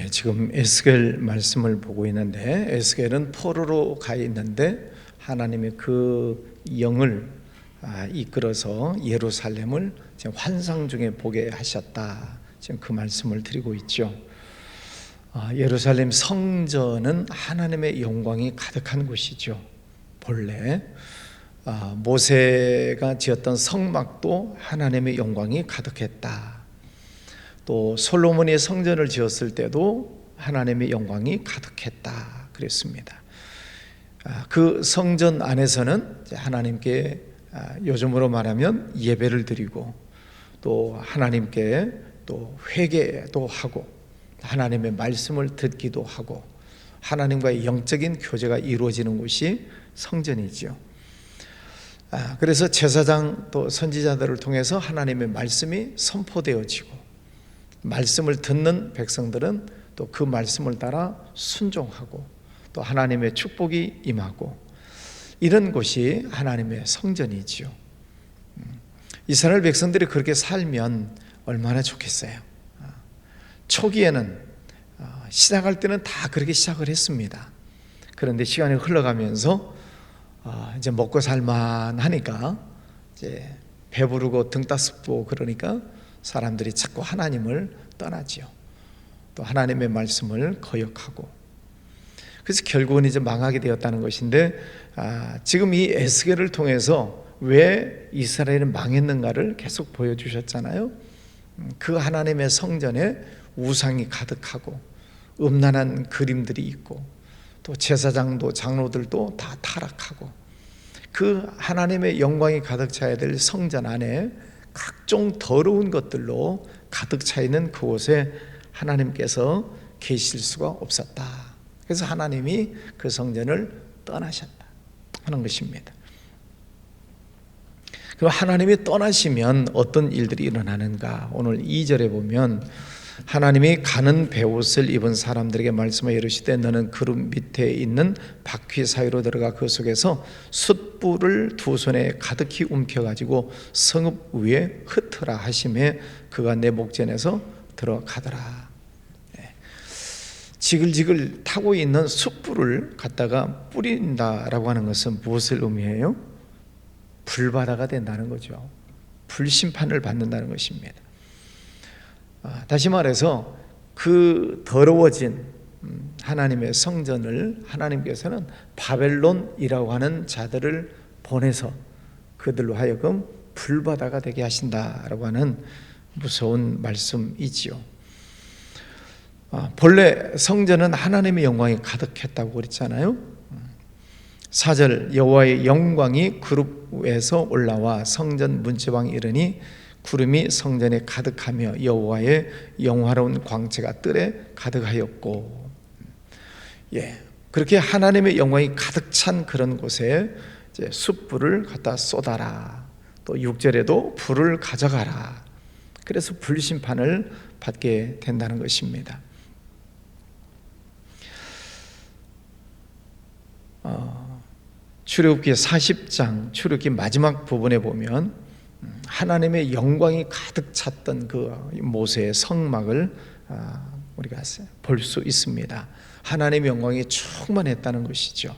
지금 에스겔 말씀을 보고 있는데, 에스겔은 포로로 가 있는데 하나님의 그 영을 이끌어서 예루살렘을 지금 환상 중에 보게 하셨다, 지금 그 말씀을 드리고 있죠. 예루살렘 성전은 하나님의 영광이 가득한 곳이죠. 본래 모세가 지었던 성막도 하나님의 영광이 가득했다. 또 솔로몬이 성전을 지었을 때도 하나님의 영광이 가득했다 그랬습니다. 그 성전 안에서는 하나님께 요즘으로 말하면 예배를 드리고, 또 하나님께 또 회개도 하고, 하나님의 말씀을 듣기도 하고, 하나님과의 영적인 교제가 이루어지는 곳이 성전이죠. 그래서 제사장 또 선지자들을 통해서 하나님의 말씀이 선포되어지고, 말씀을 듣는 백성들은 또 그 말씀을 따라 순종하고, 또 하나님의 축복이 임하고, 이런 곳이 하나님의 성전이지요. 이스라엘 백성들이 그렇게 살면 얼마나 좋겠어요. 초기에는 시작할 때는 다 그렇게 시작을 했습니다. 그런데 시간이 흘러가면서 이제 먹고 살만하니까, 이제 배부르고 등 따스고 그러니까 사람들이 자꾸 하나님을 떠나지요. 또 하나님의 말씀을 거역하고, 그래서 결국은 이제 망하게 되었다는 것인데, 지금 이 에스겔을 통해서 왜 이스라엘은 망했는가를 계속 보여주셨잖아요. 그 하나님의 성전에 우상이 가득하고 음란한 그림들이 있고, 또 제사장도 장로들도 다 타락하고, 그 하나님의 영광이 가득 차야 될 성전 안에 각종 더러운 것들로 가득 차 있는 그곳에 하나님께서 계실 수가 없었다. 그래서 하나님이 그 성전을 떠나셨다 하는 것입니다. 그 하나님이 떠나시면 어떤 일들이 일어나는가? 오늘 2절에 보면 하나님이 가는 베옷을 입은 사람들에게 말씀하여 이르시되 너는 그룹 밑에 있는 바퀴 사이로 들어가 그 속에서 숯불을 두 손에 가득히 움켜가지고 성읍 위에 흩으라 하시매 그가 내 목전에서 들어가더라. 지글지글 타고 있는 숯불을 갖다가 뿌린다라고 하는 것은 무엇을 의미해요? 불바다가 된다는 거죠. 불심판을 받는다는 것입니다. 다시 말해서 그 더러워진 하나님의 성전을 하나님께서는 바벨론이라고 하는 자들을 보내서 그들로 하여금 불바다가 되게 하신다라고 하는 무서운 말씀이지요. 본래 성전은 하나님의 영광이 가득했다고 그랬잖아요. 4절 여호와의 영광이 그룹에서 올라와 성전 문지방에 이르니 구름이 성전에 가득하며 여호와의 영화로운 광채가 뜰에 가득하였고, 그렇게 하나님의 영광이 가득 찬 그런 곳에 이제 숯불을 갖다 쏟아라. 또 6절에도 불을 가져가라. 그래서 불심판을 받게 된다는 것입니다. 출애굽기 40장 출애굽기 마지막 부분에 보면 하나님의 영광이 가득 찼던 그 모세의 성막을 우리가 볼 수 있습니다. 하나님의 영광이 충만했다는 것이죠.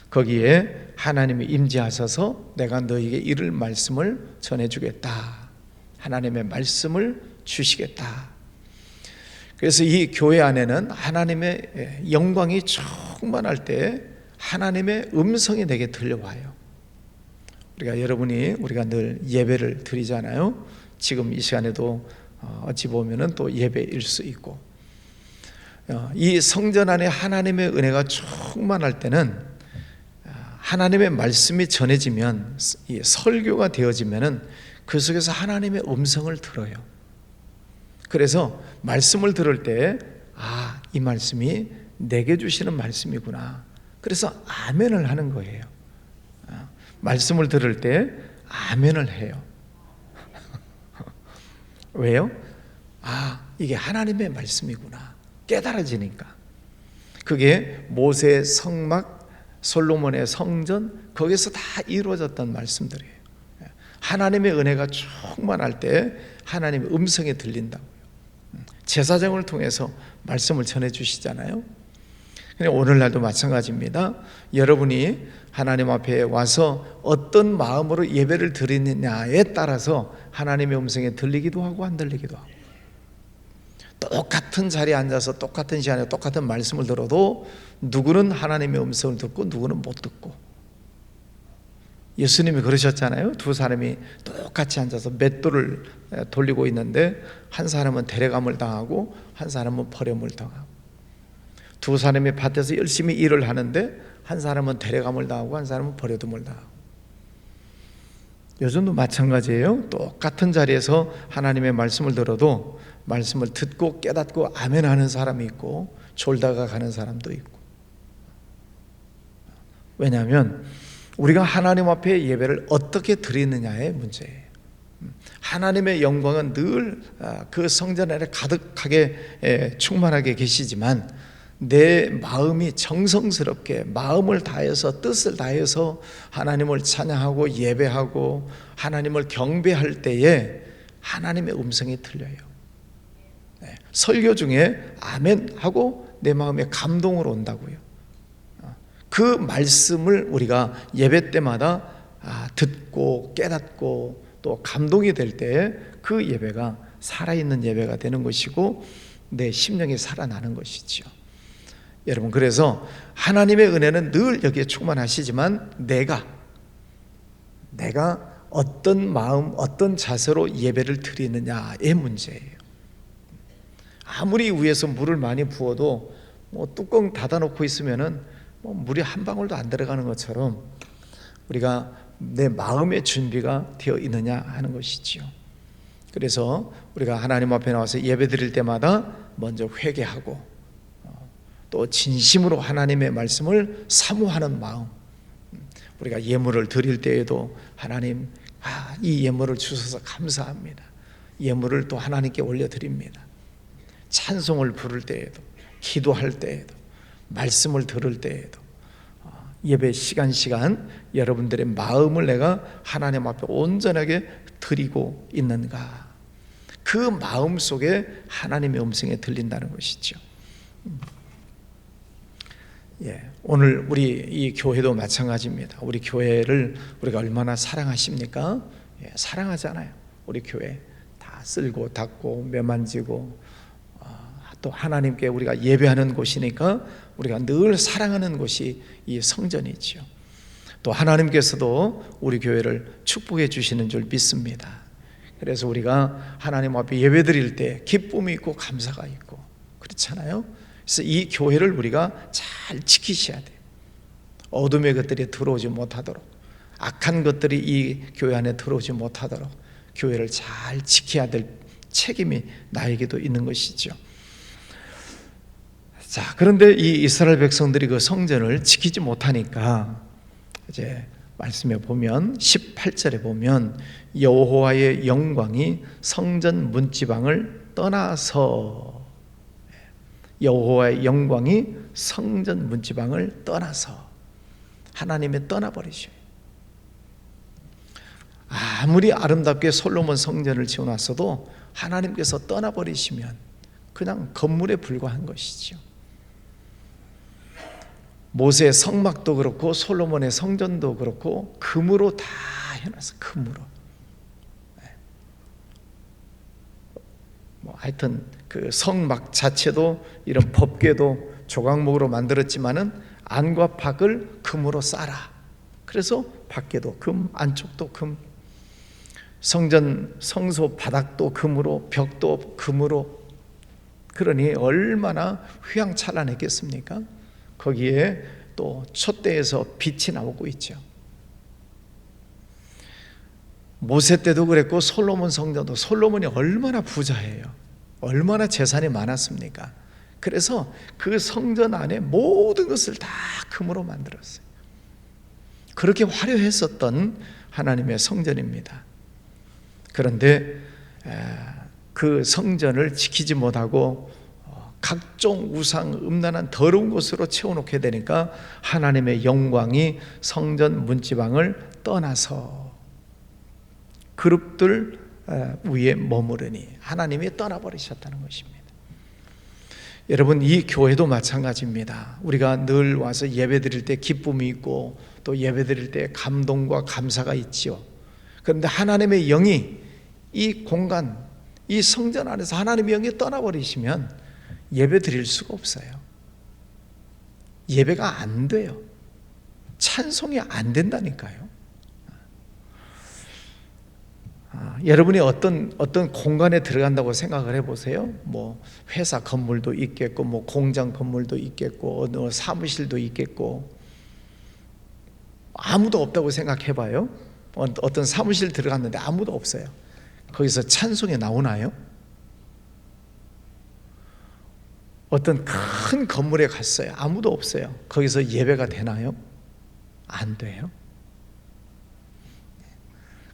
거기에 하나님이 임재하셔서 내가 너에게 이를 말씀을 전해주겠다, 하나님의 말씀을 주시겠다. 그래서 이 교회 안에는 하나님의 영광이 충만할 때 하나님의 음성이 내게 들려와요. 우리가 늘 예배를 드리잖아요. 지금 이 시간에도 어찌 보면은 또 예배일 수 있고, 이 성전 안에 하나님의 은혜가 충만할 때는 하나님의 말씀이 전해지면, 설교가 되어지면은 그 속에서 하나님의 음성을 들어요. 그래서 말씀을 들을 때 이 말씀이 내게 주시는 말씀이구나. 그래서 아멘을 하는 거예요. 말씀을 들을 때 아멘을 해요. 왜요? 이게 하나님의 말씀이구나 깨달아지니까. 그게 모세의 성막, 솔로몬의 성전, 거기서 다 이루어졌던 말씀들이에요. 하나님의 은혜가 충만할 때 하나님의 음성이 들린다고요. 제사장을 통해서 말씀을 전해주시잖아요. 오늘날도 마찬가지입니다. 여러분이 하나님 앞에 와서 어떤 마음으로 예배를 드리느냐에 따라서 하나님의 음성에 들리기도 하고 안 들리기도 하고, 똑같은 자리에 앉아서 똑같은 시간에 똑같은 말씀을 들어도 누구는 하나님의 음성을 듣고 누구는 못 듣고, 예수님이 그러셨잖아요. 두 사람이 똑같이 앉아서 맷돌을 돌리고 있는데 한 사람은 데려감을 당하고 한 사람은 버림을 당하고, 두 사람이 밭에서 열심히 일을 하는데 한 사람은 데려감을 당하고 한 사람은 버려둠을 당하고, 요즘도 마찬가지예요. 똑같은 자리에서 하나님의 말씀을 들어도 말씀을 듣고 깨닫고 아멘하는 사람이 있고 졸다가 가는 사람도 있고. 왜냐하면 우리가 하나님 앞에 예배를 어떻게 드리느냐의 문제예요. 하나님의 영광은 늘 그 성전 안에 가득하게 충만하게 계시지만, 내 마음이 정성스럽게 마음을 다해서 뜻을 다해서 하나님을 찬양하고 예배하고 하나님을 경배할 때에 하나님의 음성이 들려요. 설교 중에 아멘 하고 내 마음에 감동으로 온다고요. 그 말씀을 우리가 예배 때마다 듣고 깨닫고 또 감동이 될 때에 그 예배가 살아있는 예배가 되는 것이고 내 심령이 살아나는 것이죠. 여러분, 그래서 하나님의 은혜는 늘 여기에 충만하시지만 내가 어떤 마음, 어떤 자세로 예배를 드리느냐의 문제예요. 아무리 위에서 물을 많이 부어도 뚜껑 닫아놓고 있으면은 물이 한 방울도 안 들어가는 것처럼 우리가 내 마음의 준비가 되어 있느냐 하는 것이지요. 그래서 우리가 하나님 앞에 나와서 예배 드릴 때마다 먼저 회개하고 또 진심으로 하나님의 말씀을 사모하는 마음, 우리가 예물을 드릴 때에도 하나님, 이 예물을 주셔서 감사합니다. 예물을 또 하나님께 올려드립니다. 찬송을 부를 때에도, 기도할 때에도, 말씀을 들을 때에도, 예배 시간 여러분들의 마음을 내가 하나님 앞에 온전하게 드리고 있는가, 그 마음 속에 하나님의 음성이 들린다는 것이죠. 오늘 우리 이 교회도 마찬가지입니다. 우리 교회를 우리가 얼마나 사랑하십니까? 사랑하잖아요. 우리 교회 다 쓸고 닦고 매만지고, 또 하나님께 우리가 예배하는 곳이니까 우리가 늘 사랑하는 곳이 이 성전이지요. 또 하나님께서도 우리 교회를 축복해 주시는 줄 믿습니다. 그래서 우리가 하나님 앞에 예배 드릴 때 기쁨이 있고 감사가 있고 그렇잖아요. 그래서 이 교회를 우리가 잘 지키셔야 돼요. 어둠의 것들이 들어오지 못하도록, 악한 것들이 이 교회 안에 들어오지 못하도록 교회를 잘 지켜야 될 책임이 나에게도 있는 것이죠. 자, 그런데 이 이스라엘 백성들이 그 성전을 지키지 못하니까 이제 말씀에 보면 18절에 보면 여호와의 영광이 성전 문지방을 떠나서, 여호와의 영광이 성전 문지방을 떠나서, 하나님이 떠나버리셔요. 아무리 아름답게 솔로몬 성전을 지어놨어도 하나님께서 떠나버리시면 그냥 건물에 불과한 것이죠. 모세의 성막도 그렇고 솔로몬의 성전도 그렇고 금으로 다 해놨어요. 금으로. 하여튼 그 성막 자체도 이런 법궤도 조각목으로 만들었지만은 안과 밖을 금으로 쌓아. 그래서 밖에도 금, 안쪽도 금. 성전 성소 바닥도 금으로, 벽도 금으로. 그러니 얼마나 휘황찬란했겠습니까? 거기에 또 촛대에서 빛이 나오고 있죠. 모세 때도 그랬고 솔로몬 성전도, 솔로몬이 얼마나 부자예요. 얼마나 재산이 많았습니까? 그래서 그 성전 안에 모든 것을 다 금으로 만들었어요. 그렇게 화려했었던 하나님의 성전입니다. 그런데 그 성전을 지키지 못하고 각종 우상, 음란한 더러운 것으로 채워놓게 되니까 하나님의 영광이 성전 문지방을 떠나서 그룹들 위에 머무르니 하나님이 떠나버리셨다는 것입니다. 여러분, 이 교회도 마찬가지입니다. 우리가 늘 와서 예배 드릴 때 기쁨이 있고 또 예배 드릴 때 감동과 감사가 있지요. 그런데 하나님의 영이 이 공간, 이 성전 안에서 하나님의 영이 떠나버리시면 예배 드릴 수가 없어요. 예배가 안 돼요. 찬송이 안 된다니까요. 여러분이 어떤 공간에 들어간다고 생각을 해보세요. 뭐 회사 건물도 있겠고, 뭐 공장 건물도 있겠고, 어느 사무실도 있겠고, 아무도 없다고 생각해봐요. 어떤 사무실 들어갔는데 아무도 없어요. 거기서 찬송이 나오나요? 어떤 큰 건물에 갔어요. 아무도 없어요. 거기서 예배가 되나요? 안 돼요.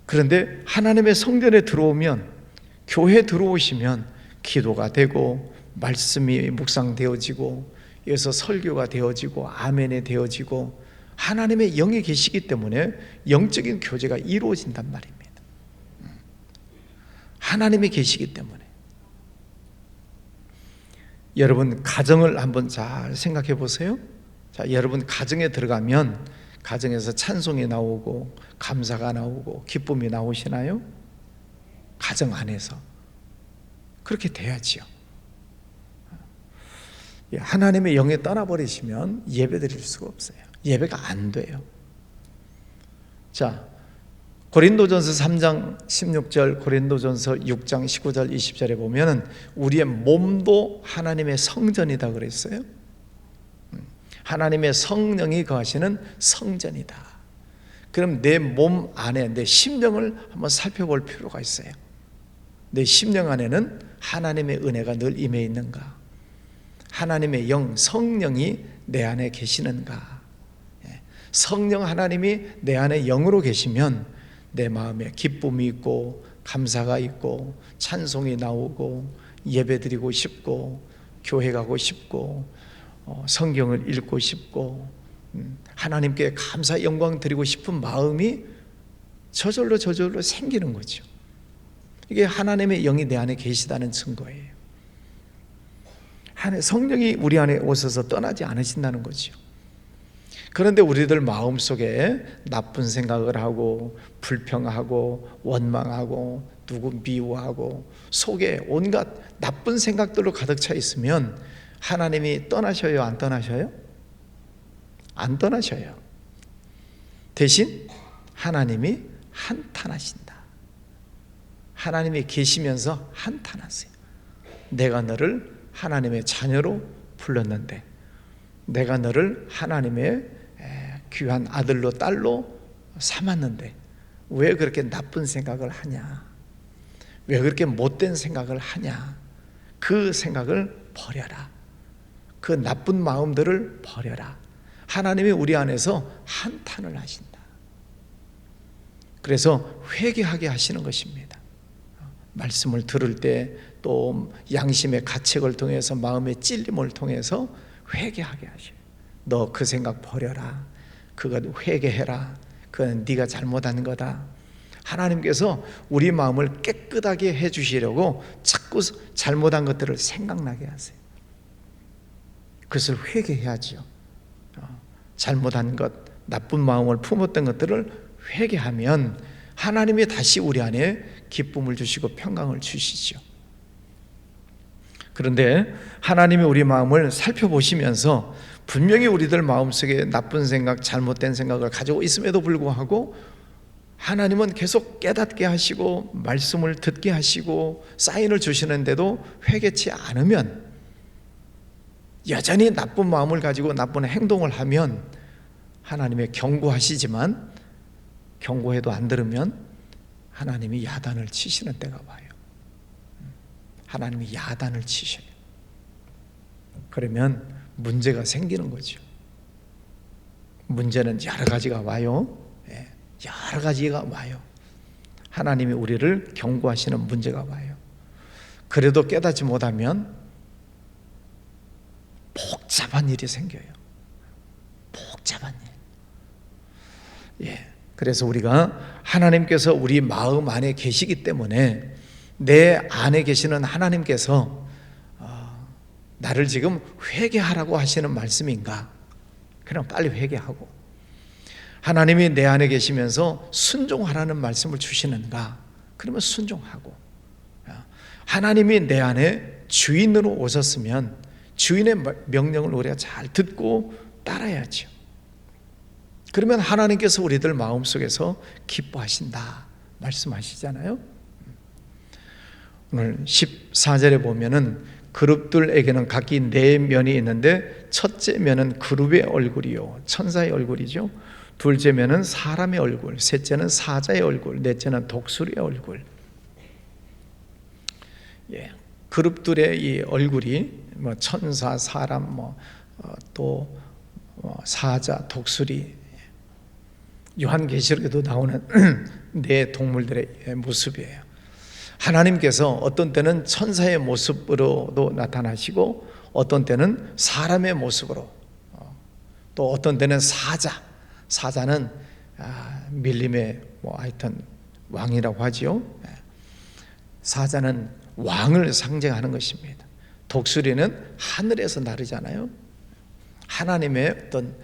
그런데 하나님의 성전에 들어오면, 교회에 들어오시면 기도가 되고 말씀이 묵상되어지고 여기서 설교가 되어지고 아멘이 되어지고 하나님의 영이 계시기 때문에 영적인 교제가 이루어진단 말입니다. 하나님이 계시기 때문에. 여러분, 가정을 한번 잘 생각해 보세요. 자, 여러분 가정에 들어가면 가정에서 찬송이 나오고 감사가 나오고 기쁨이 나오시나요? 가정 안에서 그렇게 돼야지요. 하나님의 영에 떠나버리시면 예배 드릴 수가 없어요. 예배가 안 돼요. 자, 고린도전서 3장 16절, 고린도전서 6장 19절 20절에 보면은 우리의 몸도 하나님의 성전이다 그랬어요. 하나님의 성령이 거하시는 성전이다. 그럼 내 몸 안에 내 심령을 한번 살펴볼 필요가 있어요. 내 심령 안에는 하나님의 은혜가 늘 임해 있는가? 하나님의 영, 성령이 내 안에 계시는가? 성령 하나님이 내 안에 영으로 계시면 내 마음에 기쁨이 있고 감사가 있고 찬송이 나오고 예배드리고 싶고 교회 가고 싶고 성경을 읽고 싶고 하나님께 감사 영광 드리고 싶은 마음이 저절로 생기는 거죠. 이게 하나님의 영이 내 안에 계시다는 증거예요. 성령이 우리 안에 오셔서 떠나지 않으신다는 거죠. 그런데 우리들 마음속에 나쁜 생각을 하고 불평하고 원망하고 누구 미워하고 속에 온갖 나쁜 생각들로 가득 차 있으면 하나님이 떠나셔요? 안 떠나셔요? 안 떠나셔요. 대신 하나님이 한탄하신다. 하나님이 계시면서 한탄하세요. 내가 너를 하나님의 자녀로 불렀는데, 내가 너를 하나님의 귀한 아들로 딸로 삼았는데 왜 그렇게 나쁜 생각을 하냐? 왜 그렇게 못된 생각을 하냐? 그 생각을 버려라. 그 나쁜 마음들을 버려라. 하나님이 우리 안에서 한탄을 하신다. 그래서 회개하게 하시는 것입니다. 말씀을 들을 때 또 양심의 가책을 통해서 마음의 찔림을 통해서 회개하게 하셔요. 너 그 생각 버려라. 그거 회개해라. 그건 네가 잘못한 거다. 하나님께서 우리 마음을 깨끗하게 해주시려고 자꾸 잘못한 것들을 생각나게 하세요. 그것을 회개해야지요. 잘못한 것, 나쁜 마음을 품었던 것들을 회개하면 하나님이 다시 우리 안에 기쁨을 주시고 평강을 주시죠. 그런데 하나님이 우리 마음을 살펴보시면서 분명히 우리들 마음속에 나쁜 생각, 잘못된 생각을 가지고 있음에도 불구하고 하나님은 계속 깨닫게 하시고 말씀을 듣게 하시고 사인을 주시는데도 회개치 않으면, 여전히 나쁜 마음을 가지고 나쁜 행동을 하면 하나님의 경고하시지만 경고해도 안 들으면 하나님이 야단을 치시는 때가 와요. 하나님이 야단을 치셔요. 그러면 문제가 생기는 거죠. 문제는 여러 가지가 와요. 여러 가지가 와요. 하나님이 우리를 경고하시는 문제가 와요. 그래도 깨닫지 못하면 복잡한 일이 생겨요. 복잡한 일. 그래서 우리가 하나님께서 우리 마음 안에 계시기 때문에 내 안에 계시는 하나님께서 나를 지금 회개하라고 하시는 말씀인가? 그냥 빨리 회개하고, 하나님이 내 안에 계시면서 순종하라는 말씀을 주시는가? 그러면 순종하고, 하나님이 내 안에 주인으로 오셨으면 주인의 명령을 우리가 잘 듣고 따라야죠. 그러면 하나님께서 우리들 마음속에서 기뻐하신다 말씀하시잖아요. 오늘 14절에 보면은 그룹들에게는 각기 4면이 있는데 첫째 면은 그룹의 얼굴이요, 천사의 얼굴이죠. 둘째 면은 사람의 얼굴, 셋째는 사자의 얼굴, 넷째는 독수리의 얼굴. 그룹들의 이 얼굴이 뭐 천사, 사람, 또 사자, 독수리, 요한계시록에도 나오는 네 동물들의 모습이에요. 하나님께서 어떤 때는 천사의 모습으로도 나타나시고, 어떤 때는 사람의 모습으로, 또 어떤 때는 사자는 밀림의 하여튼 왕이라고 하지요. 사자는 왕을 상징하는 것입니다. 독수리는 하늘에서 나르잖아요. 하나님의 어떤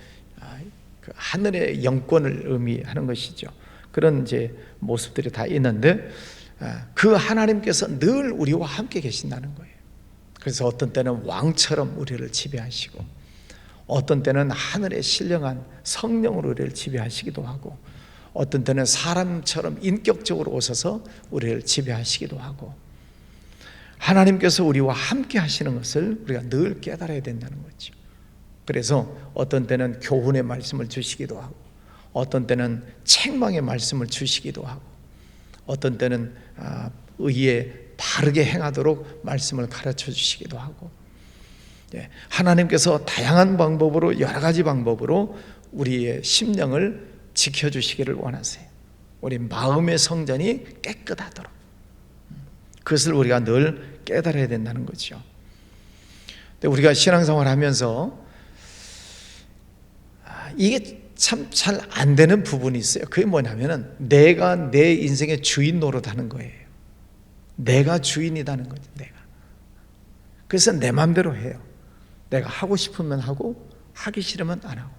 그 하늘의 영권을 의미하는 것이죠. 그런 이제 모습들이 다 있는데, 그 하나님께서 늘 우리와 함께 계신다는 거예요. 그래서 어떤 때는 왕처럼 우리를 지배하시고, 어떤 때는 하늘의 신령한 성령으로 우리를 지배하시기도 하고, 어떤 때는 사람처럼 인격적으로 오셔서 우리를 지배하시기도 하고, 하나님께서 우리와 함께 하시는 것을 우리가 늘 깨달아야 된다는 거죠. 그래서 어떤 때는 교훈의 말씀을 주시기도 하고, 어떤 때는 책망의 말씀을 주시기도 하고, 어떤 때는 의에 바르게 행하도록 말씀을 가르쳐 주시기도 하고, 하나님께서 다양한 방법으로, 여러 가지 방법으로 우리의 심령을 지켜주시기를 원하세요. 우리 마음의 성전이 깨끗하도록, 그것을 우리가 늘 깨달아야 된다는 거죠. 근데 우리가 신앙생활 하면서 이게 참 잘 안 되는 부분이 있어요. 그게 뭐냐면은 내가 내 인생의 주인 노릇하는 거예요. 내가 주인이라는 거죠. 내가. 그래서 내 마음대로 해요. 내가 하고 싶으면 하고, 하기 싫으면 안 하고,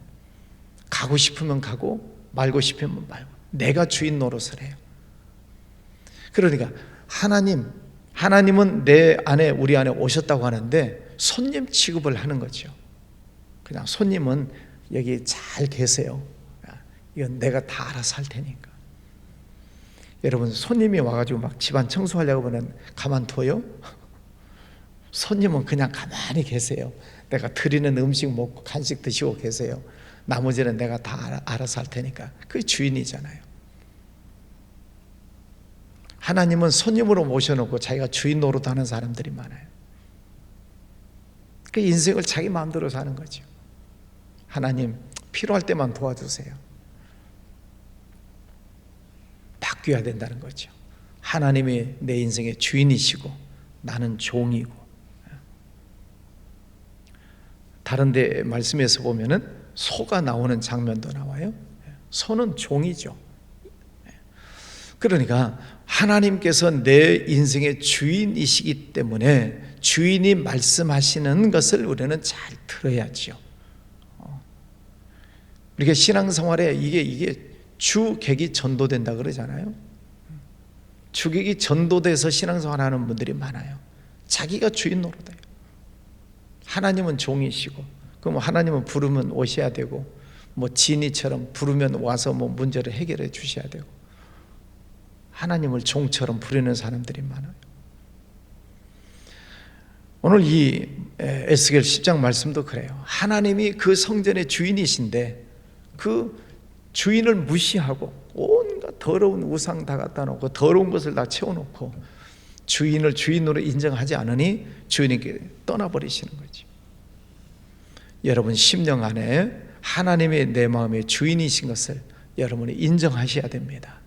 가고 싶으면 가고, 말고 싶으면 말고, 내가 주인 노릇을 해요. 그러니까 하나님은 내 안에, 우리 안에 오셨다고 하는데 손님 취급을 하는 거죠. 그냥 손님은 여기 잘 계세요. 이건 내가 다 알아서 할 테니까. 여러분, 손님이 와가지고 막 집안 청소하려고 하면 가만둬요? 손님은 그냥 가만히 계세요. 내가 드리는 음식 먹고 간식 드시고 계세요. 나머지는 내가 다 알아서 할 테니까. 그게 주인이잖아요. 하나님은 손님으로 모셔놓고 자기가 주인 노릇하는 사람들이 많아요. 그 인생을 자기 마음대로 사는 거죠. 하나님, 필요할 때만 도와주세요. 바뀌어야 된다는 거죠. 하나님이 내 인생의 주인이시고 나는 종이고. 다른 데 말씀에서 보면은 소가 나오는 장면도 나와요. 소는 종이죠. 그러니까 하나님께서 내 인생의 주인이시기 때문에 주인이 말씀하시는 것을 우리는 잘 들어야죠. 우리가 신앙생활에 이게 주객이 전도된다 그러잖아요. 주객이 전도돼서 신앙생활하는 분들이 많아요. 자기가 주인 노릇해요. 하나님은 종이시고, 그럼 하나님은 부르면 오셔야 되고, 뭐 지니처럼 부르면 와서 뭐 문제를 해결해 주셔야 되고, 하나님을 종처럼 부르는 사람들이 많아요. 오늘 이 에스겔 10장 말씀도 그래요. 하나님이 그 성전의 주인이신데 그 주인을 무시하고 온갖 더러운 우상 다 갖다 놓고 더러운 것을 다 채워놓고 주인을 주인으로 인정하지 않으니 주인에게 떠나버리시는 거죠. 여러분, 심령 안에 하나님의 내 마음의 주인이신 것을 여러분이 인정하셔야 됩니다.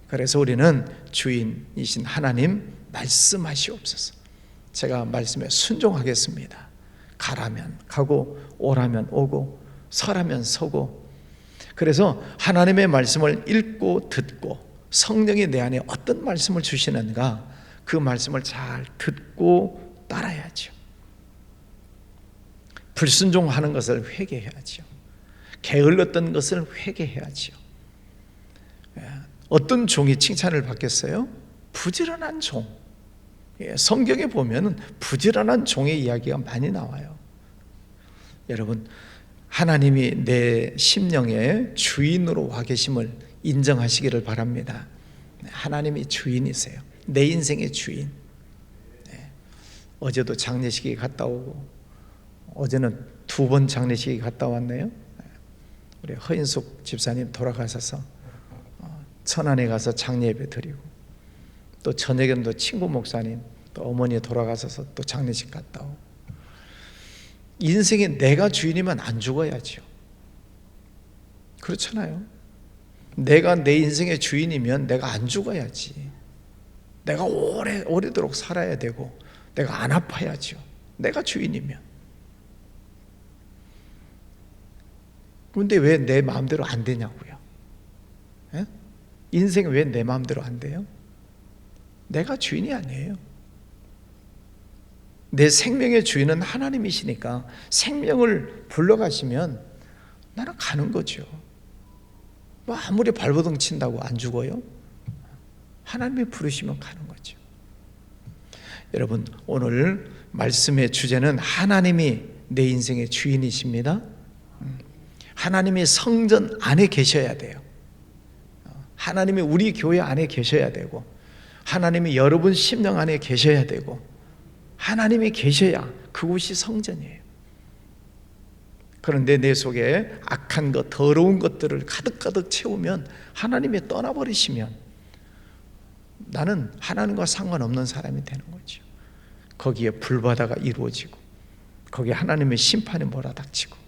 그래서 우리는 주인이신 하나님 말씀하시옵소서. 제가 말씀에 순종하겠습니다. 가라면 가고, 오라면 오고, 서라면 서고. 그래서 하나님의 말씀을 읽고 듣고, 성령이 내 안에 어떤 말씀을 주시는가, 그 말씀을 잘 듣고 따라야죠. 불순종하는 것을 회개해야지요. 게을렀던 것을 회개해야지요. 어떤 종이 칭찬을 받겠어요? 부지런한 종. 성경에 보면 부지런한 종의 이야기가 많이 나와요. 여러분, 하나님이 내 심령의 주인으로 와 계심을 인정하시기를 바랍니다. 하나님이 주인이세요. 내 인생의 주인. 어제도 장례식에 갔다 오고, 어제는 2번 장례식에 갔다 왔네요. 우리 허인숙 집사님 돌아가셔서 천안에 가서 장례 예배 드리고, 또 저녁에는 또 친구 목사님, 또 어머니 돌아가셔서 또 장례식 갔다 오고. 인생에 내가 주인이면 안 죽어야죠. 그렇잖아요. 내가 내 인생의 주인이면 내가 안 죽어야지. 내가 오래도록 살아야 되고, 내가 안 아파야죠. 내가 주인이면. 그런데 왜 내 마음대로 안 되냐고요? 인생이 왜 내 마음대로 안 돼요? 내가 주인이 아니에요. 내 생명의 주인은 하나님이시니까 생명을 불러가시면 나는 가는 거죠. 뭐 아무리 발버둥 친다고 안 죽어요? 하나님이 부르시면 가는 거죠. 여러분, 오늘 말씀의 주제는 하나님이 내 인생의 주인이십니다. 하나님이 성전 안에 계셔야 돼요. 하나님이 우리 교회 안에 계셔야 되고, 하나님이 여러분 심령 안에 계셔야 되고, 하나님이 계셔야 그곳이 성전이에요. 그런데 내 속에 악한 것, 더러운 것들을 가득가득 채우면, 하나님이 떠나버리시면 나는 하나님과 상관없는 사람이 되는 거죠. 거기에 불바다가 이루어지고, 거기에 하나님의 심판이 몰아닥치고.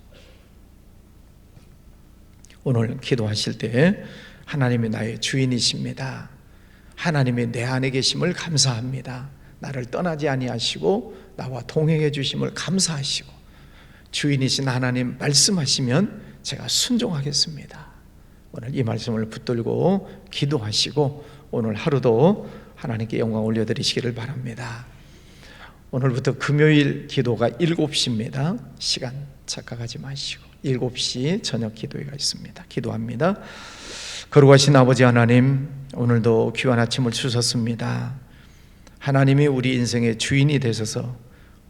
오늘 기도하실 때 하나님이 나의 주인이십니다. 하나님이 내 안에 계심을 감사합니다. 나를 떠나지 아니하시고 나와 동행해 주심을 감사하시고, 주인이신 하나님 말씀하시면 제가 순종하겠습니다. 오늘 이 말씀을 붙들고 기도하시고 오늘 하루도 하나님께 영광 올려드리시기를 바랍니다. 오늘부터 금요일 기도가 7시입니다. 시간 착각하지 마시고 7시 저녁 기도회가 있습니다. 기도합니다. 거룩하신 아버지 하나님, 오늘도 귀한 아침을 주셨습니다. 하나님이 우리 인생의 주인이 되셔서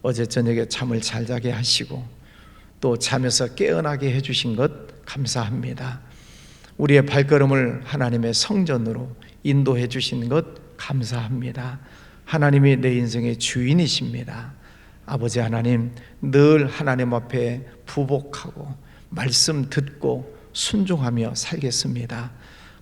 어제 저녁에 잠을 잘 자게 하시고 또 잠에서 깨어나게 해주신 것 감사합니다. 우리의 발걸음을 하나님의 성전으로 인도해 주신 것 감사합니다. 하나님이 내 인생의 주인이십니다. 아버지 하나님, 늘 하나님 앞에 부복하고 말씀 듣고 순종하며 살겠습니다.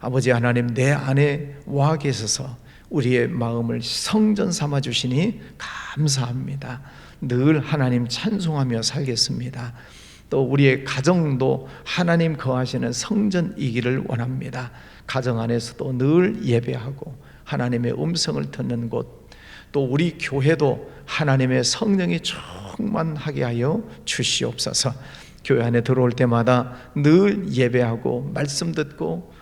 아버지 하나님, 내 안에 와 계셔서 우리의 마음을 성전 삼아 주시니 감사합니다. 늘 하나님 찬송하며 살겠습니다. 또 우리의 가정도 하나님 거하시는 성전이기를 원합니다. 가정 안에서도 늘 예배하고 하나님의 음성을 듣는 곳, 또 우리 교회도 하나님의 성령이 충만하게 하여 주시옵소서. 교회 안에 들어올 때마다 늘 예배하고 말씀 듣고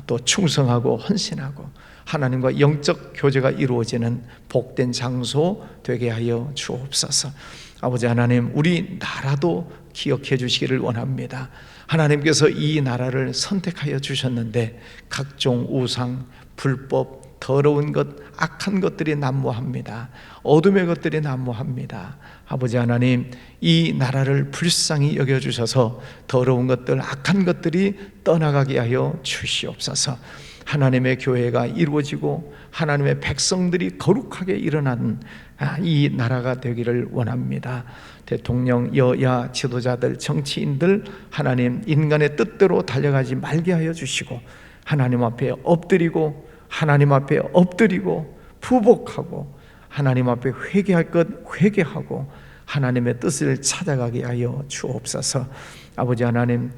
또 충성하고 헌신하고 하나님과 영적 교제가 이루어지는 복된 장소 되게 하여 주옵소서. 아버지 하나님, 우리 나라도 기억해 주시기를 원합니다. 하나님께서 이 나라를 선택하여 주셨는데 각종 우상, 불법, 더러운 것, 악한 것들이 난무합니다. 어둠의 것들이 난무합니다. 아버지 하나님, 이 나라를 불쌍히 여겨주셔서 더러운 것들, 악한 것들이 떠나가게 하여 주시옵소서. 하나님의 교회가 이루어지고 하나님의 백성들이 거룩하게 일어나는 이 나라가 되기를 원합니다. 대통령, 여야, 지도자들, 정치인들, 하나님 인간의 뜻대로 달려가지 말게 하여 주시고 하나님 앞에 엎드리고 하나님 앞에 엎드리고 부복하고 하나님 앞에 회개할 것 회개하고 하나님의 뜻을 찾아가게 하여 주옵소서. 아버지 하나님,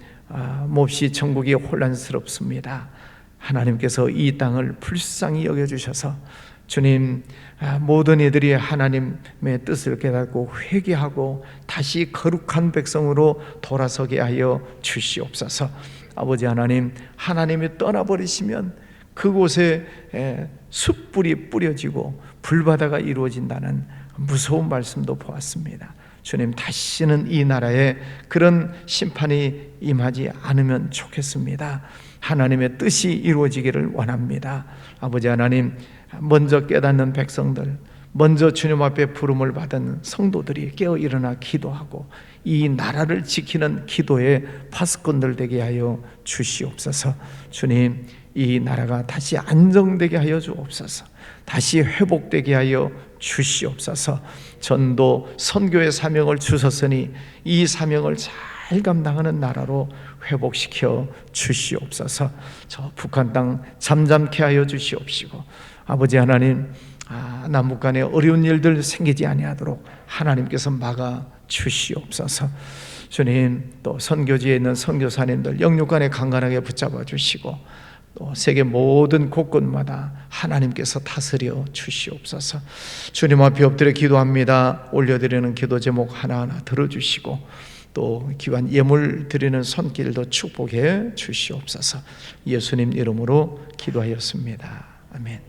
몹시 천국이 혼란스럽습니다. 하나님께서 이 땅을 불쌍히 여겨주셔서 주님, 모든 이들이 하나님의 뜻을 깨닫고 회개하고 다시 거룩한 백성으로 돌아서게 하여 주시옵소서. 아버지 하나님, 하나님이 떠나버리시면 그곳에 숯불이 뿌려지고 불바다가 이루어진다는 무서운 말씀도 보았습니다. 주님, 다시는 이 나라에 그런 심판이 임하지 않으면 좋겠습니다. 하나님의 뜻이 이루어지기를 원합니다. 아버지 하나님, 먼저 깨닫는 백성들, 먼저 주님 앞에 부름을 받은 성도들이 깨어 일어나 기도하고 이 나라를 지키는 기도의 파수꾼들 되게 하여 주시옵소서. 주님, 이 나라가 다시 안정되게 하여 주옵소서. 다시 회복되게 하여 주시옵소서. 전도 선교의 사명을 주셨으니 이 사명을 잘 감당하는 나라로 회복시켜 주시옵소서. 저 북한 땅 잠잠케 하여 주시옵시고, 아버지 하나님, 남북 간에 어려운 일들 생기지 아니하도록 하나님께서 막아 주시옵소서. 주님, 또 선교지에 있는 선교사님들 영육간에 강건하게 붙잡아 주시고, 또 세계 모든 곳곳마다 하나님께서 다스려 주시옵소서. 주님 앞에 엎드려 기도합니다. 올려드리는 기도 제목 하나하나 들어주시고, 또 귀한 예물 드리는 손길도 축복해 주시옵소서. 예수님 이름으로 기도하였습니다. 아멘.